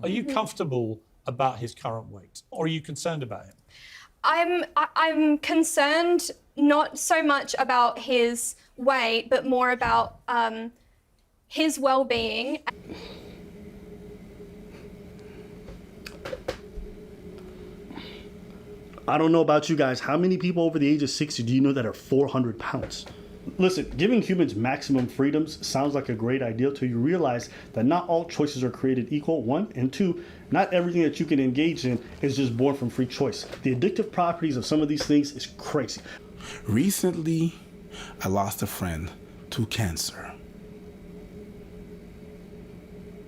Are you comfortable about his current weight, or are you concerned about him? I'm concerned not so much about his weight, but more about his well-being. I don't know about you guys. How many people over the age of 60 do you know that are 400 pounds? Listen, giving humans maximum freedoms sounds like a great idea till you realize that not all choices are created equal, one, and two, not everything that you can engage in is just born from free choice. The addictive properties of some of these things is crazy. Recently, I lost a friend to cancer.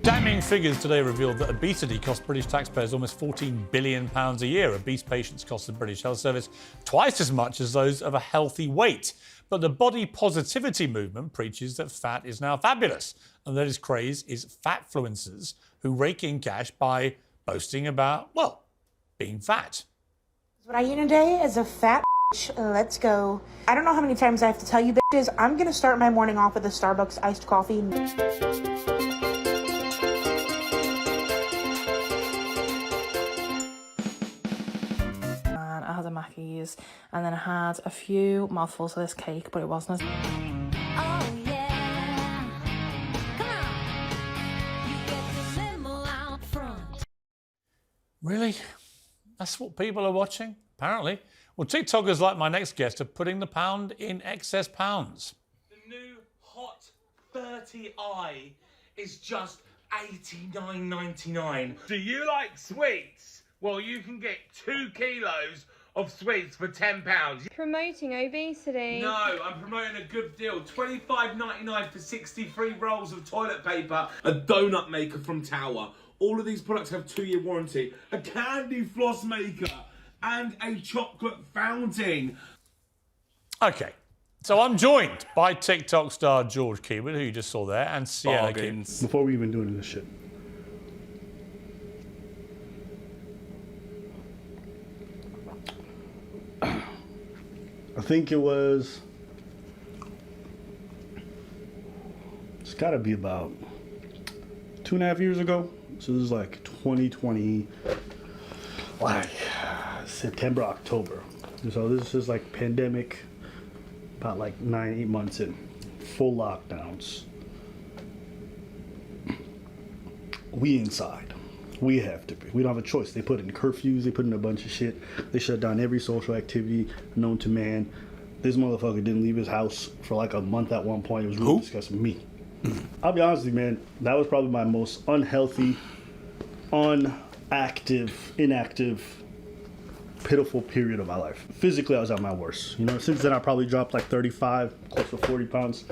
Damning figures today revealed that obesity costs British taxpayers almost £14 billion a year. Obese patients cost the British Health Service twice as much as those of a healthy weight. But the body positivity movement preaches that fat is now fabulous, and that its craze is FatFluencers who rake in cash by boasting about, well, being fat. What I eat in a day is a fat bitch. Let's go. I don't know how many times I have to tell you bitches, I'm gonna start my morning off with a Starbucks iced coffee. I had a Mackey's, and then I had a few mouthfuls of this cake, but it wasn't as... Oh yeah, come on, you get the limo out front. Really? That's what people are watching? Apparently. Well, TikTokers like my next guest are putting the pound in excess pounds. The new Hot 30i is just $89.99. Do you like sweets? Well, you can get 2 kilos of sweets for £10. Promoting obesity. No, I'm promoting a good deal. $25.99 for 63 rolls of toilet paper. A donut maker from Tower. All of these products have 2-year warranty. A candy floss maker. And a chocolate fountain. Okay, so I'm joined by TikTok star George Keyword, who you just saw there, and Sienna Gibbs. Before we even doing this shit. I think it was, it's gotta be about 2.5 years ago. So this is like 2020, like September, October. So this is like pandemic, about like 9-8 months in, full lockdowns. We inside. We have to be. We don't have a choice. They put in curfews. They put in a bunch of shit. They shut down every social activity known to man. This motherfucker didn't leave his house for like a month at one point. It was really disgusting. Me. I'll be honest with you, man. That was probably my most unhealthy, inactive, pitiful period of my life. Physically, I was at my worst. You know, since then I probably dropped like 35, close to 40 pounds.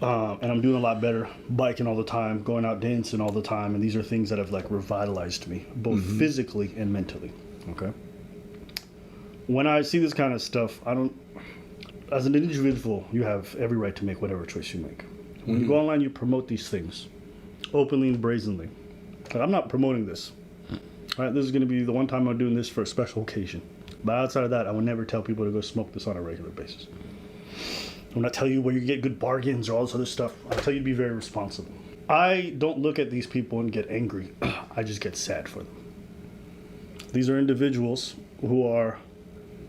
And I'm doing a lot better, biking all the time, going out dancing all the time, and these are things that have like revitalized me, both physically and mentally, okay? When I see this kind of stuff, as an individual, you have every right to make whatever choice you make. When you go online, you promote these things, openly and brazenly. Like, I'm not promoting this, all right? This is gonna be the one time I'm doing this for a special occasion. But outside of that, I would never tell people to go smoke this on a regular basis. I'm not telling you where you get good bargains or all this other stuff. I'll tell you to be very responsible. I don't look at these people and get angry. I just get sad for them. These are individuals who are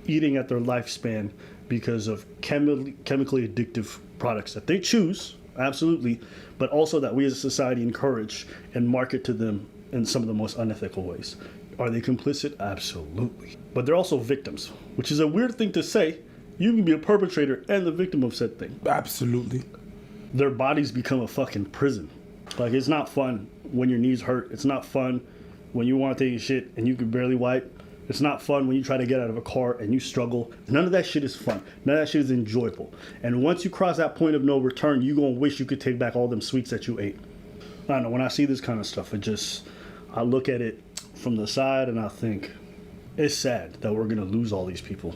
eating at their lifespan because of chemically addictive products that they choose, absolutely, but also that we as a society encourage and market to them in some of the most unethical ways. Are they complicit? Absolutely. But they're also victims, which is a weird thing to say. You can be a perpetrator and the victim of said thing. Absolutely. Their bodies become a fucking prison. Like, it's not fun when your knees hurt. It's not fun when you want to take a shit and you can barely wipe. It's not fun when you try to get out of a car and you struggle. None of that shit is fun. None of that shit is enjoyable. And once you cross that point of no return, you're going to wish you could take back all them sweets that you ate. I don't know. When I see this kind of stuff, I look at it from the side and I think, it's sad that we're going to lose all these people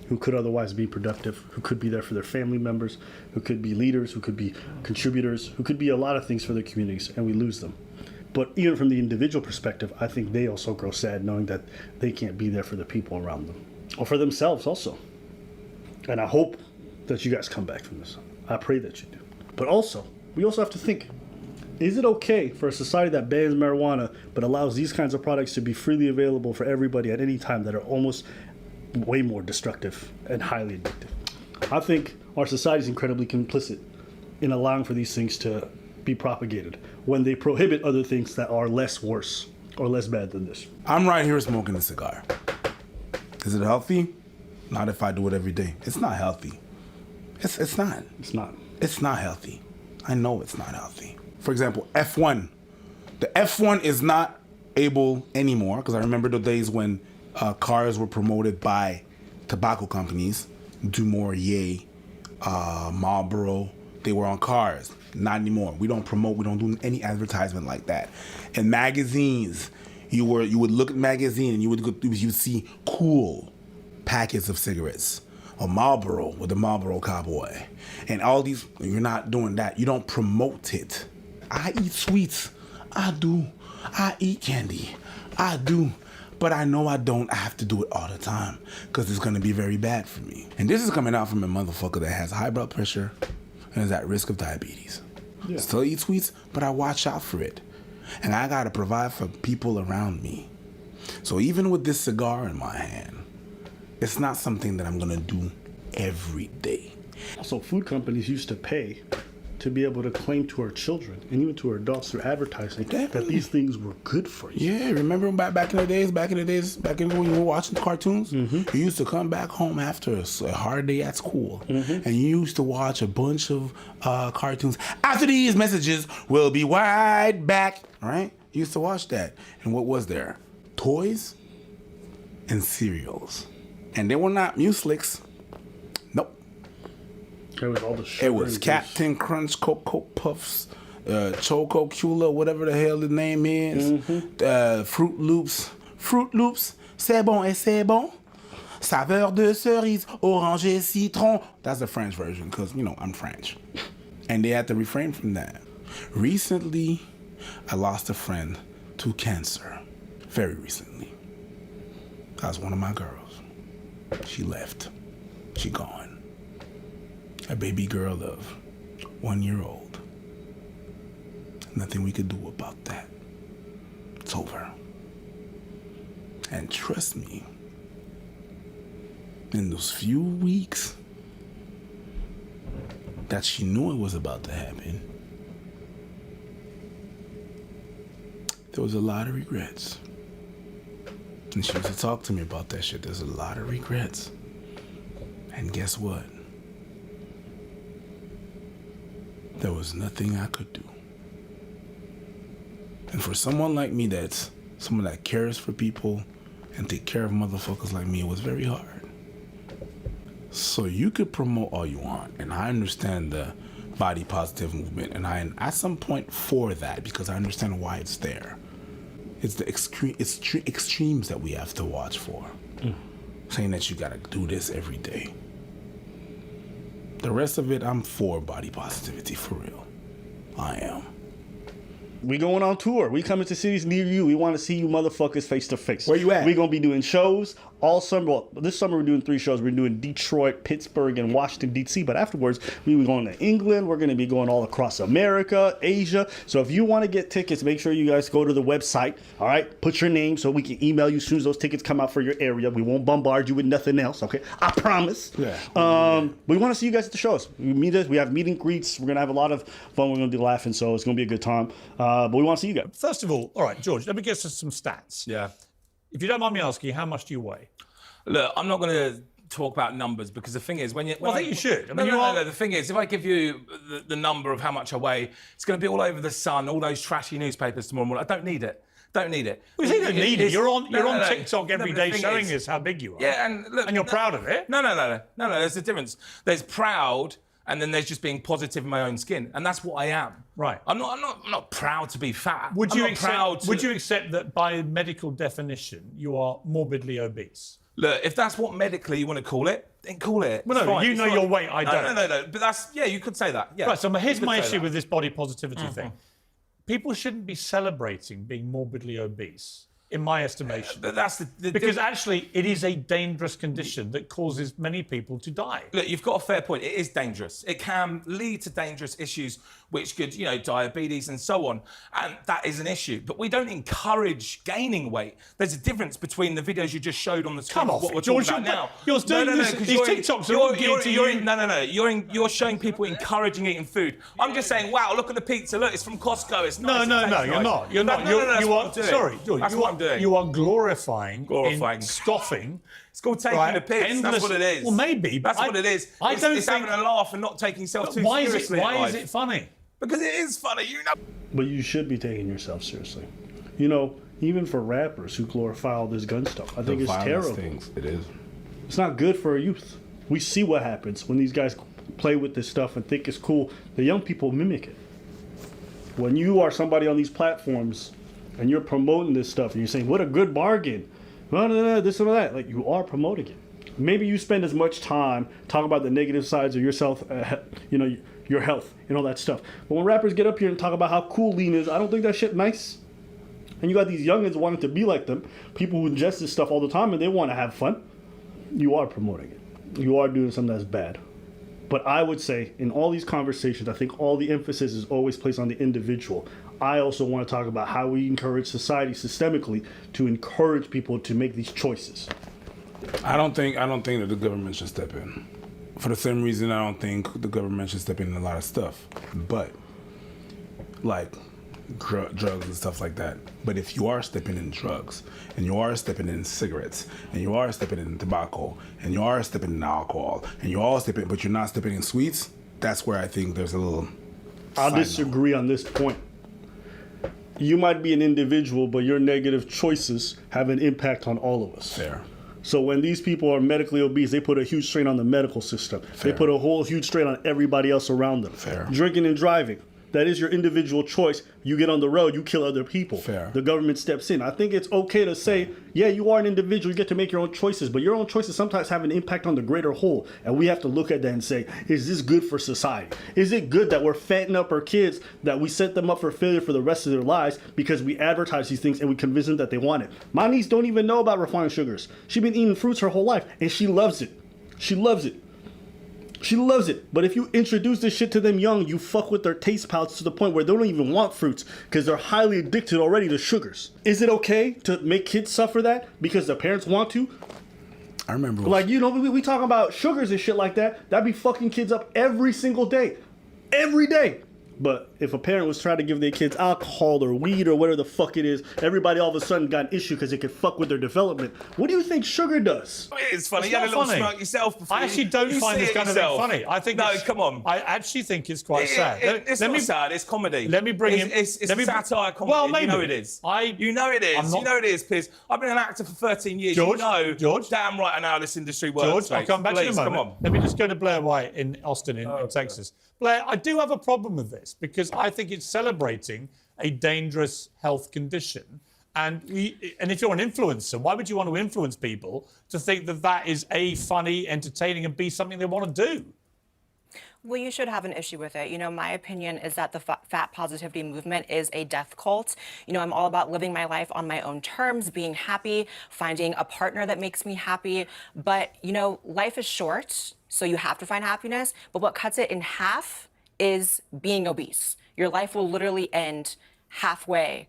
who could otherwise be productive, who could be there for their family members, who could be leaders, who could be contributors, who could be a lot of things for their communities, and we lose them. But even from the individual perspective, I think they also grow sad knowing that they can't be there for the people around them, or for themselves also. And I hope that you guys come back from this. I pray that you do. But also, we also have to think, Is it okay for a society that bans marijuana but allows these kinds of products to be freely available for everybody at any time that are almost way more destructive and highly addictive? I think our society is incredibly complicit in allowing for these things to be propagated when they prohibit other things that are less worse or less bad than this. I'm right here smoking a cigar. Is it healthy? Not if I do it every day. It's not healthy. It's not. It's not. It's not healthy. I know it's not healthy. For example, F1. The F1 is not able anymore, because I remember the days when cars were promoted by tobacco companies. Dumore, Ye, Marlboro. They were on cars. Not anymore. We don't promote. We don't do any advertisement like that. In magazines, you would look at magazine and you would see cool packets of cigarettes. A Marlboro with a Marlboro Cowboy. And all these, you're not doing that. You don't promote it. I eat sweets. I do. I eat candy. I do. But I know I don't have to do it all the time because it's going to be very bad for me. And this is coming out from a motherfucker that has high blood pressure and is at risk of diabetes. Yeah. Still eat sweets, but I watch out for it. And I got to provide for people around me. So even with this cigar in my hand, it's not something that I'm going to do every day. Also, food companies used to pay to be able to claim to our children and even to our adults through advertising that these things were good for you. Yeah, remember back in the days, when you were watching cartoons? You used to come back home after a hard day at school, and you used to watch a bunch of cartoons. After these messages, we'll be right back, right? You used to watch that. And what was there? Toys and cereals. And they were not Mueslicks. Nope. It was all the sugar. It was Captain Crunch, Cocoa Puffs, Choco Cula, whatever the hell the name is. Fruit Loops. Fruit Loops, c'est bon et c'est bon. Saveur de cerise, orange et citron. That's the French version, because, I'm French. And they had to refrain from that. Recently, I lost a friend to cancer. Very recently. That was one of my girls. She left. She gone. A baby girl of 1 year old. Nothing we could do about that. It's over. And trust me, in those few weeks that she knew it was about to happen, there was a lot of regrets. And she used to talk to me about that shit. There's a lot of regrets. And guess what? There was nothing I could do. And for someone like me that's someone that cares for people and take care of motherfuckers like me, it was very hard. So you could promote all you want, and I understand the body positive movement, and I'm at some point for that because I understand why it's there. It's the extremes that we have to watch for. Saying that you gotta do this every day. The rest of it, I'm for body positivity, for real. I am. We going on tour. We coming to cities near you. We want to see you motherfuckers face to face. Where you at? We gonna be doing shows all summer. Well, this summer we're doing 3 shows. We're doing Detroit, Pittsburgh, and Washington, D.C. But afterwards, we were going to England. We're gonna be going all across America, Asia. So if you want to get tickets, make sure you guys go to the website. All right, put your name so we can email you as soon as those tickets come out for your area. We won't bombard you with nothing else. Okay, I promise. Yeah. We want to see you guys at the shows. We meet us. We have meet and greets. We're gonna have a lot of fun. We're gonna be laughing. So it's gonna be a good time. But we want to see you guys. First of all right, George, let me get some stats. Yeah. If you don't mind me asking, how much do you weigh? Look, I'm not going to talk about numbers because the thing is, when I think you should. I mean, no. The thing is, if I give you the number of how much I weigh, it's going to be all over the Sun, all those trashy newspapers tomorrow morning. I don't need it. Don't need it. Well, you don't need it. You're on TikTok every but day the thing showing is- us how big you are. Yeah, and look, And you're proud of it. No. There's a difference. There's proud, and then there's just being positive in my own skin, and that's what I am. Right. I'm not proud to be fat. Would I'm you not proud to- would you accept that by medical definition you are morbidly obese? Look, if that's what medically you want to call it, then call it. Well, It's no, fine, you it's know fine. your weight, I don't. No. But that's, you could say that. Yeah. Right, so here's You could my say issue that. with this body positivity thing. People shouldn't be celebrating being morbidly obese. in my estimation. That's because actually, it is a dangerous condition that causes many people to die. Look, you've got a fair point. It is dangerous. It can lead to dangerous issues, which could, diabetes and so on. And that is an issue. But we don't encourage gaining weight. There's a difference between the videos you just showed on the screen. Come off, what we're George, talking about now. you're doing this. 'cause These TikToks are all geared to you. You're showing people encouraging eating food. I'm just saying, wow, look at the pizza. Look, it's from Costco. It's nice. No, you're not. You're not. That's You what are. I'm doing. Sorry, George. That's what I'm doing. You are glorifying, Glorifying. scoffing. It's called taking Right, the piss. endless- That's what it is. Well, maybe, but That's what it is. I It's don't having think- a laugh and not taking yourself too Why seriously. Why is in life. it funny? Because it is funny, But you should be taking yourself seriously. Even for rappers who glorify all this gun stuff, I think it's terrible. It is. It's not good for our youth. We see what happens when these guys play with this stuff and think it's cool. The young people mimic it. When you are somebody on these platforms and you're promoting this stuff and you're saying, what a good bargain, this and that, like you are promoting it. Maybe you spend as much time talking about the negative sides of yourself, your health and all that stuff. But when rappers get up here and talk about how cool lean is, I don't think that shit nice. And you got these youngins wanting to be like them, people who ingest this stuff all the time and they want to have fun. You are promoting it. You are doing something that's bad. But I would say in all these conversations, I think all the emphasis is always placed on the individual. I also want to talk about how we encourage society systemically to encourage people to make these choices. I don't think that the government should step in. For the same reason, I don't think the government should step in a lot of stuff. But like drugs and stuff like that. But if you are stepping in drugs, and you are stepping in cigarettes, and you are stepping in tobacco, and you are stepping in alcohol, and you are stepping, but you're not stepping in sweets, that's where I think there's a little. I'll disagree on this point. You might be an individual, but your negative choices have an impact on all of us. Fair. So when these people are medically obese, they put a huge strain on the medical system. Fair. They put a whole huge strain on everybody else around them. Fair. Drinking and driving. That is your individual choice. You get on the road, you kill other people. Fair. The government steps in. I think it's okay to say, yeah, you are an individual, you get to make your own choices, but your own choices sometimes have an impact on the greater whole. And we have to look at that and say, is this good for society? Is it good that we're fattening up our kids, that we set them up for failure for the rest of their lives because we advertise these things and we convince them that they want it? My niece don't even know about refined sugars. She's been eating fruits her whole life and she loves it. She loves it. She loves it. But if you introduce this shit to them young, you fuck with their taste palates to the point where they don't even want fruits because they're highly addicted already to sugars. Is it okay to make kids suffer that because the parents want to? I remember. Like, we talk about sugars and shit like that. That'd be fucking kids up every single day. Every day. But if a parent was trying to give their kids alcohol or weed or whatever the fuck it is, everybody all of a sudden got an issue because it could fuck with their development. What do you think sugar does? It's funny. It's You had a not little funny. smirk yourself before. I actually don't you find see this it kind of thing yourself. funny. I think no, it's- come on. I actually think it's quite sad. It's not sad. It's comedy. Let me bring in. It's let me, satire comedy. Well, maybe. You know it is. You know it is. I'm not- You know it is, Piers. I've been an actor for 13 years. George, you know George. damn right I know how this industry works. George, I'll mate. come back to you in Please, a moment. come on. Let me just go to Blair White in Austin, in Texas. Blair, I do have a problem with this because I think it's celebrating a dangerous health condition. And if you're an influencer, why would you want to influence people to think that that is A, funny, entertaining, and B, something they want to do? Well, you should have an issue with it. My opinion is that the fat positivity movement is a death cult. I'm all about living my life on my own terms, being happy, finding a partner that makes me happy. But, life is short, so you have to find happiness. But what cuts it in half is being obese. Your life will literally end halfway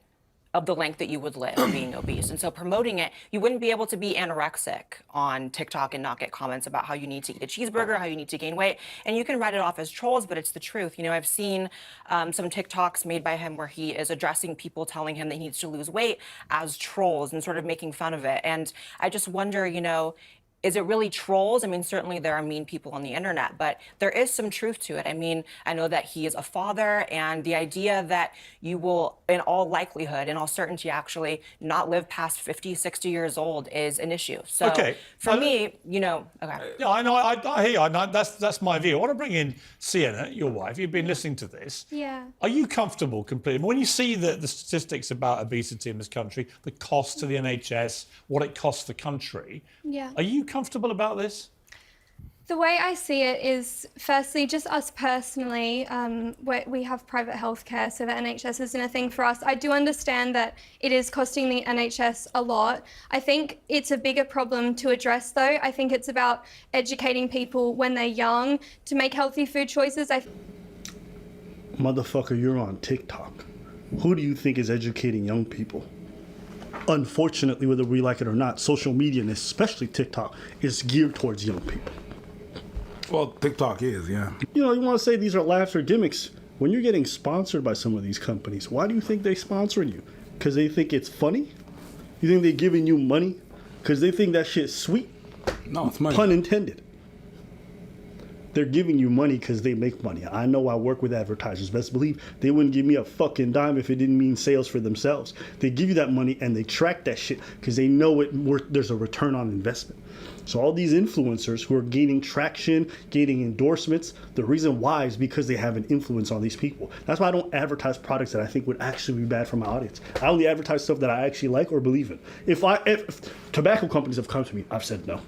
of the length that you would live being obese. And so promoting it, you wouldn't be able to be anorexic on TikTok and not get comments about how you need to eat a cheeseburger, how you need to gain weight. And you can write it off as trolls, but it's the truth. I've seen some TikToks made by him where he is addressing people telling him that he needs to lose weight as trolls and sort of making fun of it. And I just wonder, is it really trolls? Certainly there are mean people on the internet, but there is some truth to it. I know that he is a father, and the idea that you will, in all likelihood, in all certainty actually, not live past 50, 60 years old is an issue. So for me, okay. Yeah, I know, I hear you. I know, that's my view. I want to bring in Sienna, your wife. You've been listening to this. Yeah. Are you comfortable completely? When you see the statistics about obesity in this country, the cost to the NHS, what it costs the country, Yeah. are you comfortable about this? The way I see it is, firstly, just us personally, we have private healthcare, so the NHS isn't a thing for us. I do understand that it is costing the NHS a lot. I think it's a bigger problem to address, though. I think it's about educating people when they're young to make healthy food choices. Motherfucker, you're on TikTok. Who do you think is educating young people? Unfortunately, whether we like it or not, social media, and especially TikTok, is geared towards young people. Well, TikTok is, yeah. You know, you want to say these are laughs or gimmicks. When you're getting sponsored by some of these companies, why do you think they sponsoring you? Because they think it's funny? You think they're giving you money? Because they think that shit's sweet? No, it's money. Pun intended. They're giving you money because they make money. I know I work with advertisers. Best believe they wouldn't give me a fucking dime if it didn't mean sales for themselves. They give you that money and they track that shit because they know there's a return on investment. So all these influencers who are gaining traction, gaining endorsements, the reason why is because they have an influence on these people. That's why I don't advertise products that I think would actually be bad for my audience. I only advertise stuff that I actually like or believe in. If tobacco companies have come to me, I've said no.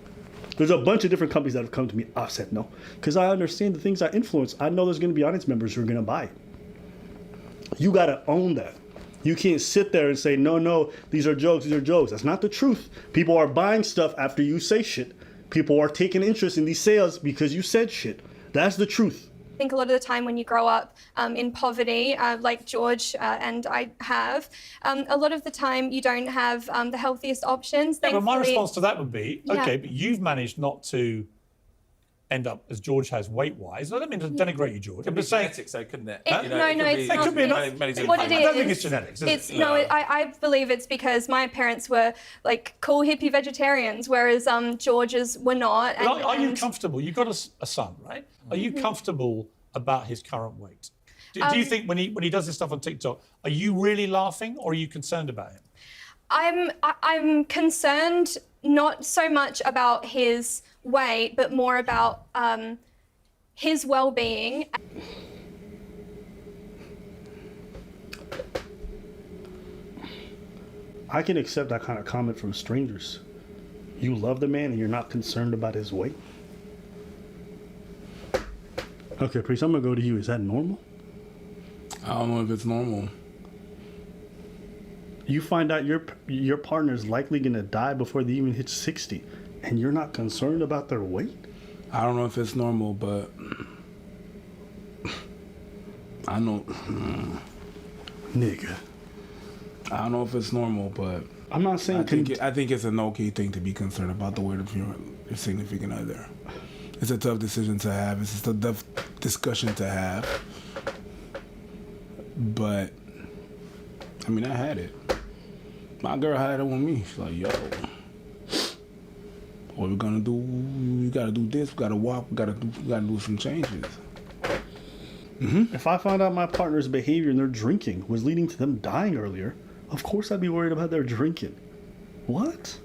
There's a bunch of different companies that have come to me, I've said no. Because I understand the things I influence. I know there's going to be audience members who are going to buy it. You got to own that. You can't sit there and say, no, these are jokes, That's not the truth. People are buying stuff after you say shit. People are taking interest in these sales because you said shit. That's the truth. I think a lot of the time when you grow up in poverty, like George and I have, a lot of the time you don't have the healthiest options. Yeah, but my response to that would be, Yeah. okay, but you've managed not to end up as George has weight-wise. I don't mean to denigrate you, George. Could I'm be just saying, genetics, though, couldn't it? No, it's not. It could be enough. What it I don't think is, it's genetics, is it's it? no. I believe it's because my parents were like cool hippie vegetarians, whereas George's were not. But are you comfortable? You've got a son, right? Are you comfortable about his current weight? Do you think when he does this stuff on TikTok, are you really laughing or are you concerned about him? I'm concerned not so much about his weight, but more about his well-being. I can accept that kind of comment from strangers. You love the man and you're not concerned about his weight? Okay, Priest, I'm going to go to you. Is that normal? I don't know if it's normal. You find out your partner's likely going to die before they even hit 60, and you're not concerned about their weight? I don't know if it's normal, but I know. Nigga. I don't know if it's normal, but I'm not saying... I think it's an okay thing to be concerned about the weight of your significant other. It's a tough decision to have. It's just a tough discussion to have. But, I mean, I had it. My girl had it with me. She's like, yo, what we gonna do? We gotta do this. We gotta walk. We gotta do some changes. If I found out my partner's behavior and their drinking was leading to them dying earlier, of course I'd be worried about their drinking. What?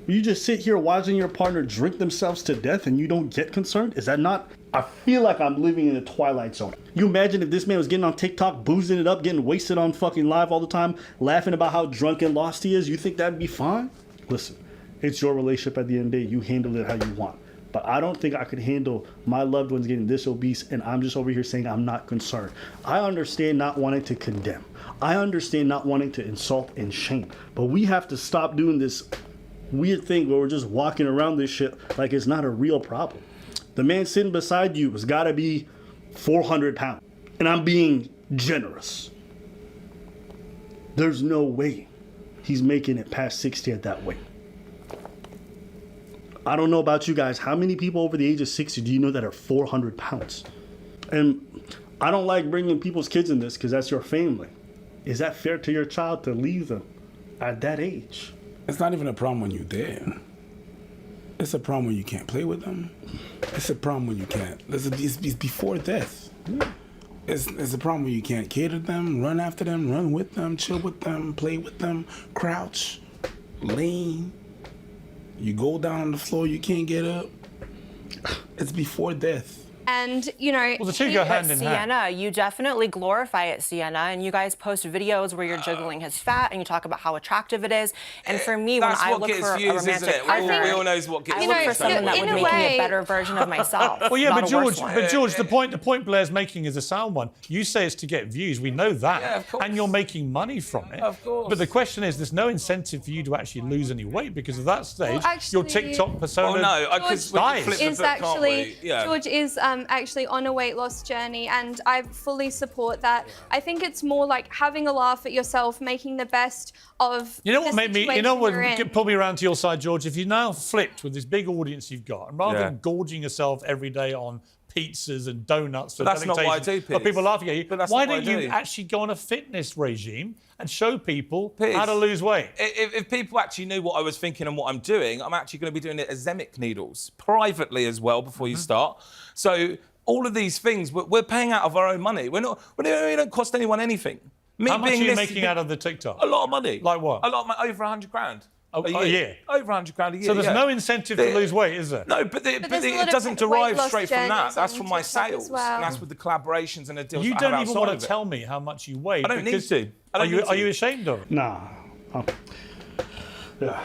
You just sit here watching your partner drink themselves to death and you don't get concerned? Is that not... I feel like I'm living in a twilight zone. You imagine if this man was getting on TikTok, boozing it up, getting wasted on fucking live all the time, laughing about how drunk and lost he is? You think that'd be fine? Listen, it's your relationship at the end of the day. You handle it how you want. But I don't think I could handle my loved ones getting this obese and I'm just over here saying I'm not concerned. I understand not wanting to condemn. I understand not wanting to insult and shame. But we have to stop doing this weird thing where we're just walking around this shit like it's not a real problem. The man sitting beside you has got to be 400 pounds. And I'm being generous. There's no way he's making it past 60 at that weight. I don't know about you guys. How many people over the age of 60 do you know that are 400 pounds? And I don't like bringing people's kids in this because that's your family. Is that fair to your child to leave them at that age? It's not even a problem when you're there. It's a problem when you can't play with them. It's a problem when you can't. It's before death. It's a problem when you can't cater to them, run after them, run with them, chill with them, play with them, crouch, lean. You go down on the floor, you can't get up. It's before death. And, you know, Well, the two go hand But in hand. Sienna, you definitely glorify it, Sienna, and you guys post videos where you're juggling his fat and you talk about how attractive it is. And for me, when That's I what look gets for views, a isn't romantic it? partner, We all knows what gets I You look know, for someone that in would a make me way- a better version of myself. Well, yeah, not but a worse George, one. the point Blair's making is a sound one. You say it's to get views. We know that. Yeah, of course. And you're making money from it. Of course. But the question is, there's no incentive for you to actually lose any weight because at that stage, your actually- TikTok persona Oh no, because we can dies. flip the is book, can't actually we? Yeah. George is actually on a weight loss journey, and I fully support that. I think it's more like having a laugh at yourself, making the best of You know the what made me? You situation know what you're in. pulled me around to your side, George? If you now flipped with this big audience you've got, and rather Yeah. than gorging yourself every day on pizzas and donuts, But that's not what I do, delectation of Piers. people laughing at you, But that's why not what don't I you do. actually go on a fitness regime and show people Piers, how to lose weight? If people actually knew what I was thinking and what I'm doing, I'm actually going to be doing it as Zemic needles privately as well before you start. So all of these things, we're paying out of our own money. We don't cost anyone anything. Me How much are being you listed- making out of the TikTok? A lot of money. Like what? A lot of money, over 100 grand. A year? Over 100 grand a year. So there's yeah. no incentive to lose weight, is there? No, but there's a lot it of doesn't weight derive loss straight from that. journeys That's on from my TikTok as sales. well. And that's with the collaborations and the deals You that I have don't even outside want of to it. tell me how much you weigh. I don't need because- to. I don't need Are to. you ashamed of it? Nah. Yeah.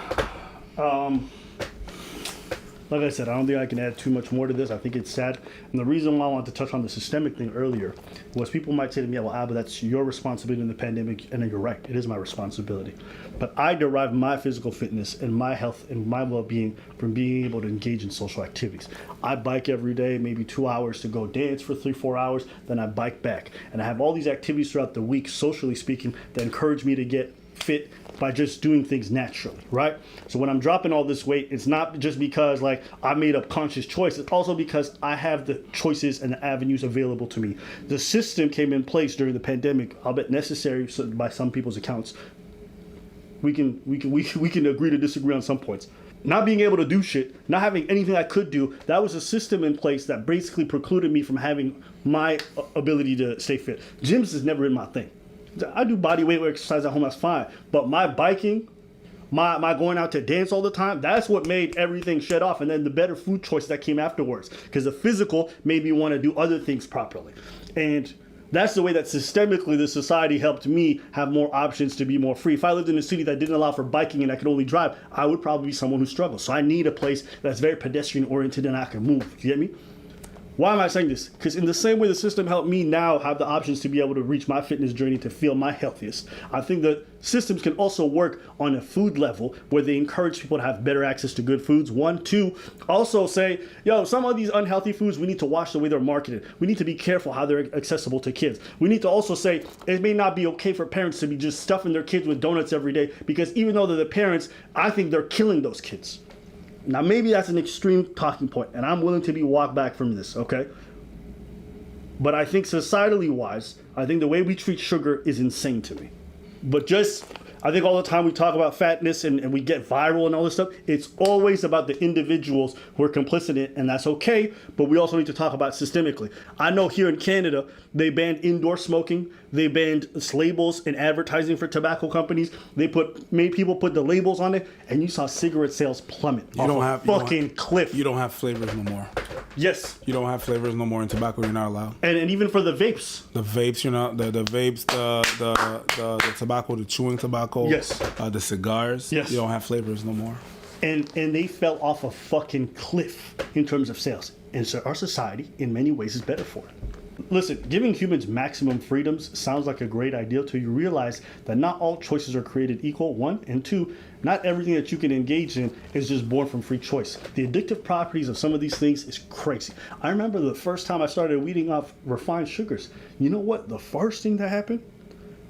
Like I said, I don't think I can add too much more to this. I think it's sad. And the reason why I wanted to touch on the systemic thing earlier was people might say to me, yeah, well, Abba, that's your responsibility in the pandemic. And you're right. It is my responsibility. But I derive my physical fitness and my health and my well-being from being able to engage in social activities. I bike every day, maybe 2 hours to go dance for 3-4 hours. Then I bike back. And I have all these activities throughout the week, socially speaking, that encourage me to get fit by just doing things naturally, right? So when I'm dropping all this weight, it's not just because like I made a conscious choice. It's also because I have the choices and the avenues available to me. The system came in place during the pandemic, albeit necessary by some people's accounts. We can agree to disagree on some points. Not being able to do shit, not having anything I could do, that was a system in place that basically precluded me from having my ability to stay fit. Gyms has never been my thing. I do body weight exercise at home, that's fine. But my biking, my going out to dance all the time, that's what made everything shut off. And then the better food choice that came afterwards. Because the physical made me want to do other things properly. And that's the way that systemically the society helped me have more options to be more free. If I lived in a city that didn't allow for biking and I could only drive, I would probably be someone who struggles. So I need a place that's very pedestrian oriented and I can move. You get me? Why am I saying this? Because in the same way the system helped me now have the options to be able to reach my fitness journey to feel my healthiest, I think that systems can also work on a food level where they encourage people to have better access to good foods. 1, 2, also say, yo, some of these unhealthy foods, we need to watch the way they're marketed. We need to be careful how they're accessible to kids. We need to also say it may not be okay for parents to be just stuffing their kids with donuts every day because even though they're the parents, I think they're killing those kids. Now, maybe that's an extreme talking point, and I'm willing to be walked back from this, okay? But I think societally wise, I think the way we treat sugar is insane to me. But I think all the time we talk about fatness and we get viral and all this stuff, it's always about the individuals who are complicit in it, and that's okay, but we also need to talk about systemically. I know here in Canada, they banned indoor smoking, they banned labels and advertising for tobacco companies, made people put the labels on it, and you saw cigarette sales plummet cliff. You don't have flavors no more. Yes. You don't have flavors no more in tobacco. You're not allowed. And even for the vapes. The vapes, you're not. The vapes, the tobacco, the chewing tobacco. Yes. The cigars. Yes. You don't have flavors no more. And they fell off a fucking cliff in terms of sales. And so our society, in many ways, is better for it. Listen, giving humans maximum freedoms sounds like a great idea till you realize that not all choices are created equal, 1, and 2, not everything that you can engage in is just born from free choice. The addictive properties of some of these things is crazy. I remember the first time I started weeding off refined sugars. You know what? The first thing that happened?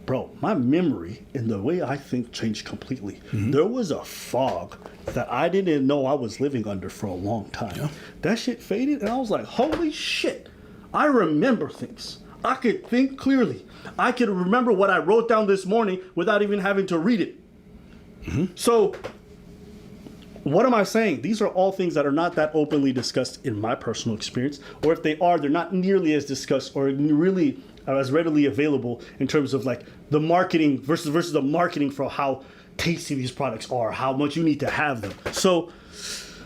Bro, my memory and the way I think changed completely. Mm-hmm. There was a fog that I didn't know I was living under for a long time. Yeah. That shit faded and I was like, holy shit. I remember things. I could think clearly. I could remember what I wrote down this morning without even having to read it. Mm-hmm. So, what am I saying? These are all things that are not that openly discussed in my personal experience. Or if they are, they're not nearly as discussed or really as readily available in terms of like the marketing versus the marketing for how tasty these products are, how much you need to have them. So,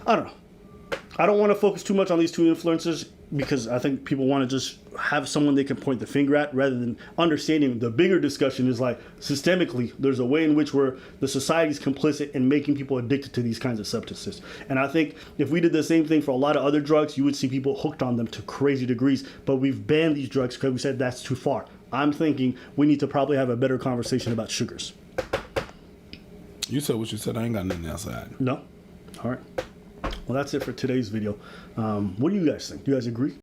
I don't know. I don't want to focus too much on these two influencers. because I think people want to just have someone they can point the finger at rather than understanding the bigger discussion is like systemically there's a way in which the society is complicit in making people addicted to these kinds of substances. And I think if we did the same thing for a lot of other drugs, you would see people hooked on them to crazy degrees, but we've banned these drugs because we said that's too far. I'm thinking we need to probably have a better conversation about sugars. You said what you said. I ain't got nothing else to add. No? All right. Well, that's it for today's video. What do you guys think? Do you guys agree?